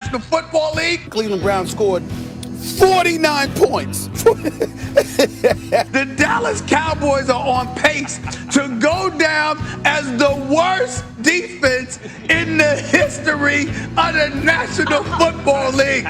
National Football League. Cleveland Browns scored 49 points. The Dallas Cowboys are on pace to go down as the worst defense in the history of the National Football League.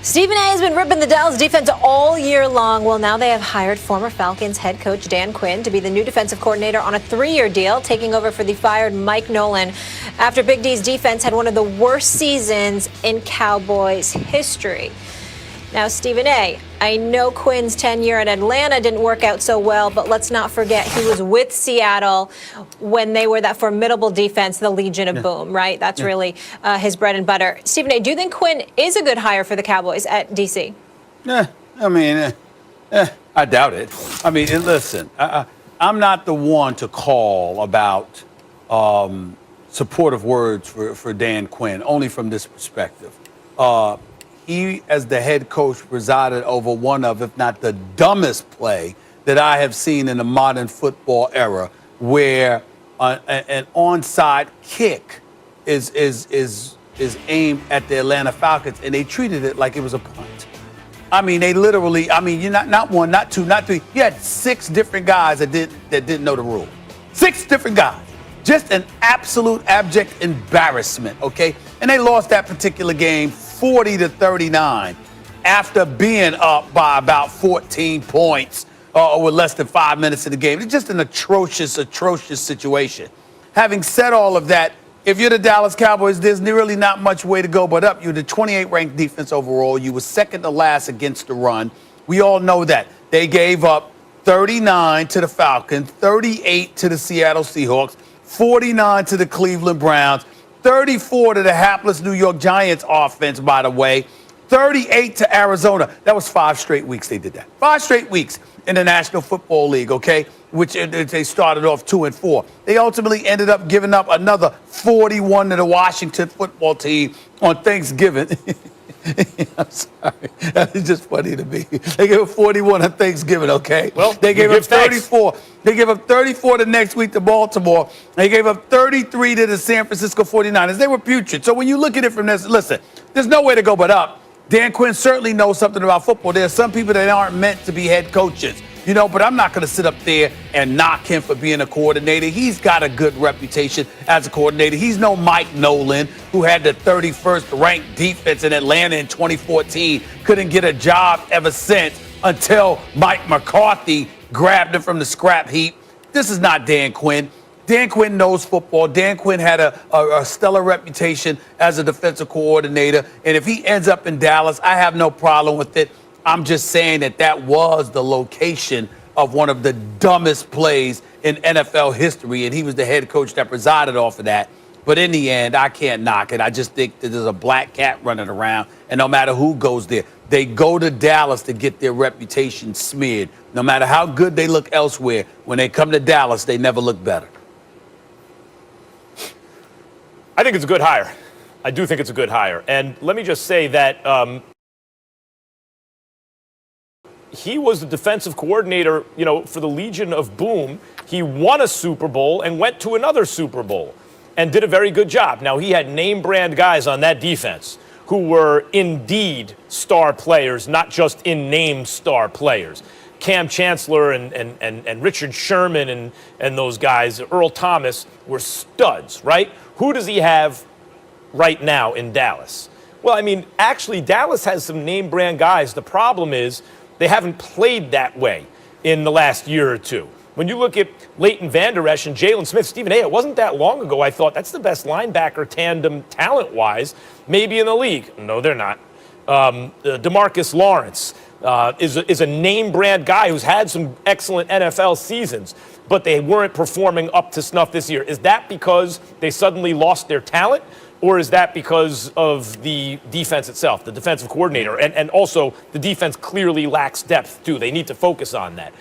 Stephen A. has been ripping the Dallas defense all year long. Well, now they have hired former Falcons head coach Dan Quinn to be the new defensive coordinator on a 3-year deal, taking over for the fired Mike Nolan after Big D's defense had one of the worst seasons in Cowboys history. Now, Stephen A., I know Quinn's tenure at Atlanta didn't work out so well, but let's not forget he was with Seattle when they were that formidable defense, the Legion of Boom, right? That's really his bread and butter. Stephen A., do you think Quinn is a good hire for the Cowboys at D.C.? I doubt it. I mean, listen, I'm not the one to call about supportive words for Dan Quinn, only from this perspective. He, as the head coach, presided over one of, if not the dumbest play that I have seen in the modern football era, where an onside kick is aimed at the Atlanta Falcons, and they treated it like it was a punt. I mean, they literally, you're not one, not two, not three. You had 6 different guys that didn't know the rule. 6 different guys. Just an absolute abject embarrassment, okay? And they lost that particular game 40-39 after being up by about 14 points with less than 5 minutes in the game. It's just an atrocious situation. Having said all of that, if you're the Dallas Cowboys, there's really not much way to go but up. You're the 28th ranked defense overall. You were second to last against the run. We all know that. They gave up 39 to the Falcons, 38 to the Seattle Seahawks, 49 to the Cleveland Browns, 34 to the hapless New York Giants offense, by the way, 38 to Arizona. That was 5 straight weeks they did that. 5 straight weeks in the National Football League, okay, which they started off 2-4. They ultimately ended up giving up another 41 to the Washington football team on Thanksgiving. I'm sorry. That is just funny to me. They gave up 41 on Thanksgiving, okay? Well, they gave up 34. They gave up 34 the next week to Baltimore. They gave up 33 to the San Francisco 49ers. They were putrid. So when you look at it from this, listen, there's no way to go but up. Dan Quinn certainly knows something about football. There are some people that aren't meant to be head coaches, but I'm not going to sit up there and knock him for being a coordinator. He's got a good reputation as a coordinator. He's no Mike Nolan, who had the 31st ranked defense in Atlanta in 2014, couldn't get a job ever since until Mike McCarthy grabbed him from the scrap heap. This is not Dan Quinn. Dan Quinn knows football. Dan Quinn had a stellar reputation as a defensive coordinator. And if he ends up in Dallas, I have no problem with it. I'm just saying that was the location of one of the dumbest plays in NFL history. And he was the head coach that presided off of that. But in the end, I can't knock it. I just think that there's a black cat running around. And no matter who goes there, they go to Dallas to get their reputation smeared. No matter how good they look elsewhere, when they come to Dallas, they never look better. I think it's a good hire. I do think it's a good hire. And let me just say that he was the defensive coordinator, for the Legion of Boom. He won a Super Bowl and went to another Super Bowl and did a very good job. Now, he had name brand guys on that defense who were indeed star players, not just in name star players. Cam Chancellor and Richard Sherman and those guys, Earl Thomas, were studs, right? Who does he have right now in Dallas? Well, actually, Dallas has some name brand guys. The problem is they haven't played that way in the last year or two. When you look at Leighton Vander Esch and Jalen Smith, Stephen A., it wasn't that long ago I thought that's the best linebacker tandem talent-wise maybe in the league. No, they're not. DeMarcus Lawrence is a name brand guy who's had some excellent NFL seasons, but they weren't performing up to snuff this year. Is that because they suddenly lost their talent, or is that because of the defense itself, the defensive coordinator? And also, the defense clearly lacks depth, too. They need to focus on that.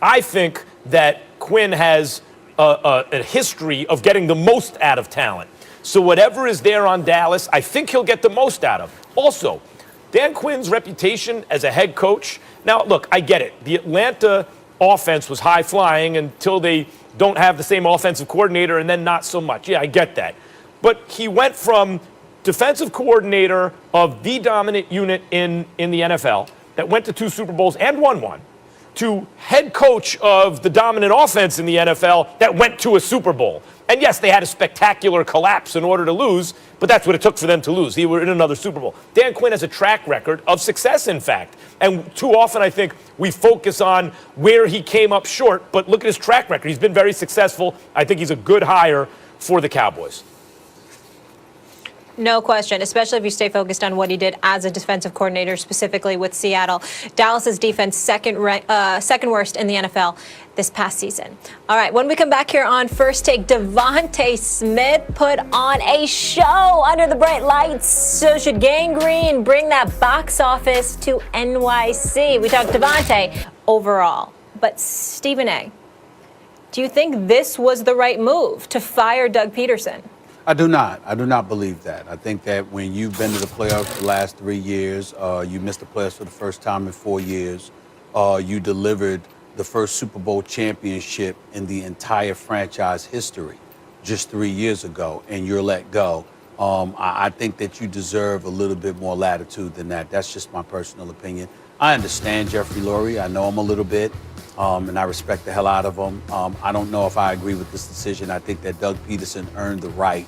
I think that Quinn has a history of getting the most out of talent. So whatever is there on Dallas, I think he'll get the most out of. Also, Dan Quinn's reputation as a head coach. Now, look, I get it. The Atlanta offense was high flying until they don't have the same offensive coordinator, and then not so much. Yeah, I get that. But he went from defensive coordinator of the dominant unit in the NFL that went to 2 Super Bowls and won one, to head coach of the dominant offense in the NFL that went to a Super Bowl. And yes, they had a spectacular collapse in order to lose, but that's what it took for them to lose. They were in another Super Bowl. Dan Quinn has a track record of success, in fact. And too often, I think, we focus on where he came up short, but look at his track record. He's been very successful. I think he's a good hire for the Cowboys. No question, especially if you stay focused on what he did as a defensive coordinator, specifically with Seattle. Dallas's defense second worst in the NFL this past season. All right, when we come back here on First Take, Devontae Smith put on a show under the bright lights. So should Gang Green bring that box office to NYC? We talked Devontae overall, but Stephen A., do you think this was the right move to fire Doug Peterson? I do not. I do not believe that. I think that when you've been to the playoffs the last 3 years, you missed the playoffs for the first time in 4 years, you delivered the first Super Bowl championship in the entire franchise history just 3 years ago, and you're let go. I think that you deserve a little bit more latitude than that. That's just my personal opinion. I understand Jeffrey Lurie. I know him a little bit, and I respect the hell out of him. I don't know if I agree with this decision. I think that Doug Peterson earned the right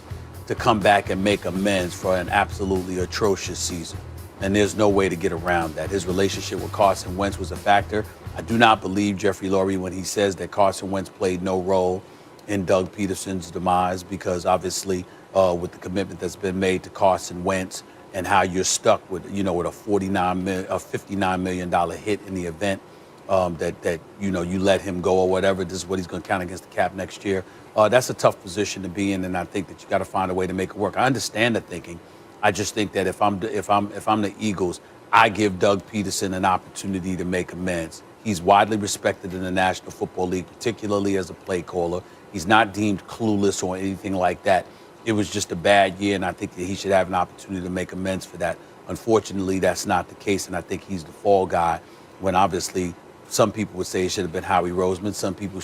to come back and make amends for an absolutely atrocious season. And there's no way to get around that. His relationship with Carson Wentz was a factor. I do not believe Jeffrey Lurie when he says that Carson Wentz played no role in Doug Peterson's demise, because obviously with the commitment that's been made to Carson Wentz and how you're stuck with, with a $59 million hit in the event that you let him go or whatever. This is what he's going to count against the cap next year. That's a tough position to be in, and I think that you got to find a way to make it work. I understand the thinking. I just think that if I'm the Eagles, I give Doug Peterson an opportunity to make amends. He's widely respected in the National Football League, particularly as a play caller. He's not deemed clueless or anything like that. It was just a bad year, and I think that he should have an opportunity to make amends for that. Unfortunately, that's not the case, and I think he's the fall guy, when obviously some people would say it should have been Howie Roseman. Some people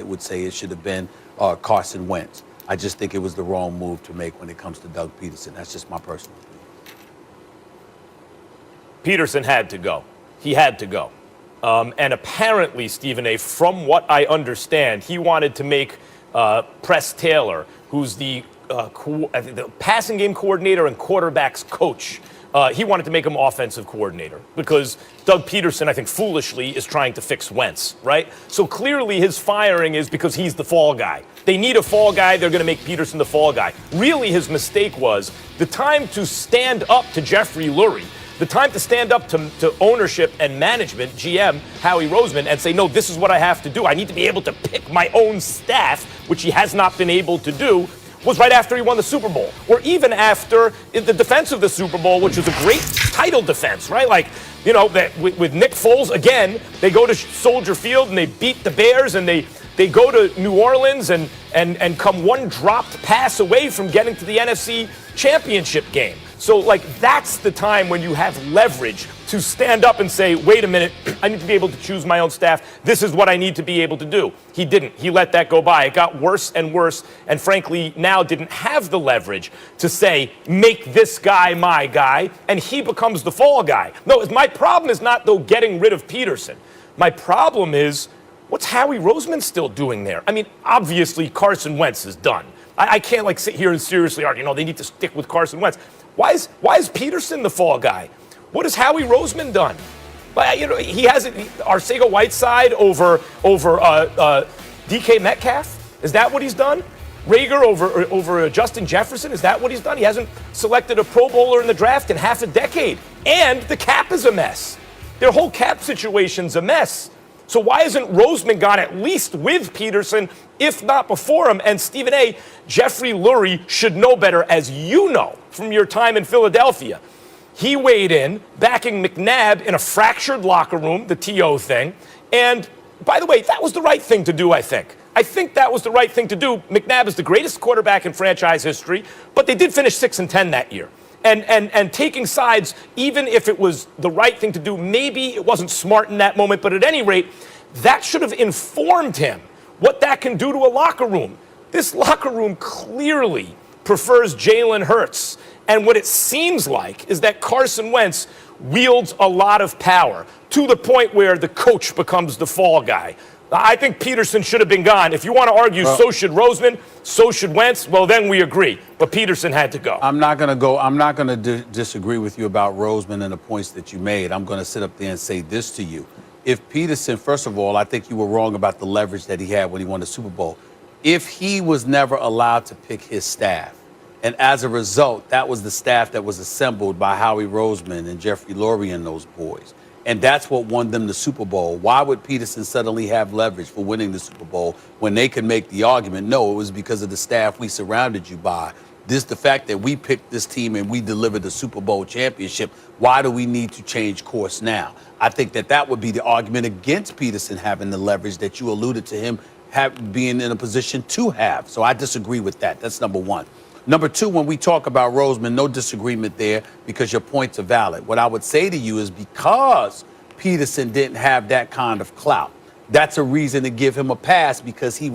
would say it should have been Carson Wentz. I just think it was the wrong move to make when it comes to Doug Peterson. That's just my personal opinion. Peterson had to go. He had to go. And apparently, Stephen A., from what I understand, he wanted to make Press Taylor, who's the passing game coordinator and quarterbacks coach, he wanted to make him offensive coordinator because Doug Peterson, I think foolishly, is trying to fix Wentz, right? So clearly his firing is because he's the fall guy. They need a fall guy. They're going to make Peterson the fall guy. Really, his mistake was the time to stand up to Jeffrey Lurie, the time to stand up to ownership and management, GM Howie Roseman, and say, no, this is what I have to do. I need to be able to pick my own staff, which he has not been able to do, was right after he won the Super Bowl, or even after the defense of the Super Bowl, which was a great title defense, right? Like, with Nick Foles, again, they go to Soldier Field and they beat the Bears, and they go to New Orleans and come one dropped pass away from getting to the NFC Championship game. So, that's the time when you have leverage to stand up and say, wait a minute, I need to be able to choose my own staff. This is what I need to be able to do. He didn't. He let that go by. It got worse and worse, and frankly, now didn't have the leverage to say, make this guy my guy, and he becomes the fall guy. No, my problem is not, though, getting rid of Peterson. My problem is, what's Howie Roseman still doing there? I mean, obviously, Carson Wentz is done. I can't, sit here and seriously argue, they need to stick with Carson Wentz. Why is Peterson the fall guy? What has Howie Roseman done? He has Arcega-Whiteside over DK Metcalf. Is that what he's done? Rager over Justin Jefferson. Is that what he's done? He hasn't selected a Pro Bowler in the draft in half a decade. And the cap is a mess. Their whole cap situation's a mess. So why hasn't Roseman gone at least with Peterson, if not before him? And Stephen A., Jeffrey Lurie should know better, as you know from your time in Philadelphia. He weighed in, backing McNabb in a fractured locker room, the TO thing. And by the way, that was the right thing to do, I think. I think that was the right thing to do. McNabb is the greatest quarterback in franchise history, but they did finish 6-10 that year. And taking sides, even if it was the right thing to do, maybe it wasn't smart in that moment, but at any rate, That should have informed him what that can do to a locker room. This locker room clearly prefers Jalen Hurts. And what it seems like is that Carson Wentz wields a lot of power to the point where the coach becomes the fall guy. I think Peterson should have been gone. If you want to argue, so should Roseman, so should Wentz, well, then we agree. But Peterson had to go. I'm not going to disagree with you about Roseman and the points that you made. I'm going to sit up there and say this to you. If Peterson, first of all, I think you were wrong about the leverage that he had when he won the Super Bowl. If he was never allowed to pick his staff, and as a result, that was the staff that was assembled by Howie Roseman and Jeffrey Lurie and those boys. And that's what won them the Super Bowl. Why would Peterson suddenly have leverage for winning the Super Bowl when they could make the argument? No, it was because of the staff we surrounded you by. The fact that we picked this team and we delivered the Super Bowl championship, why do we need to change course now? I think that would be the argument against Peterson having the leverage that you alluded to him being in a position to have. So I disagree with that. That's number one. Number two, when we talk about Roseman, no disagreement there because your points are valid. What I would say to you is because Peterson didn't have that kind of clout, that's a reason to give him a pass because he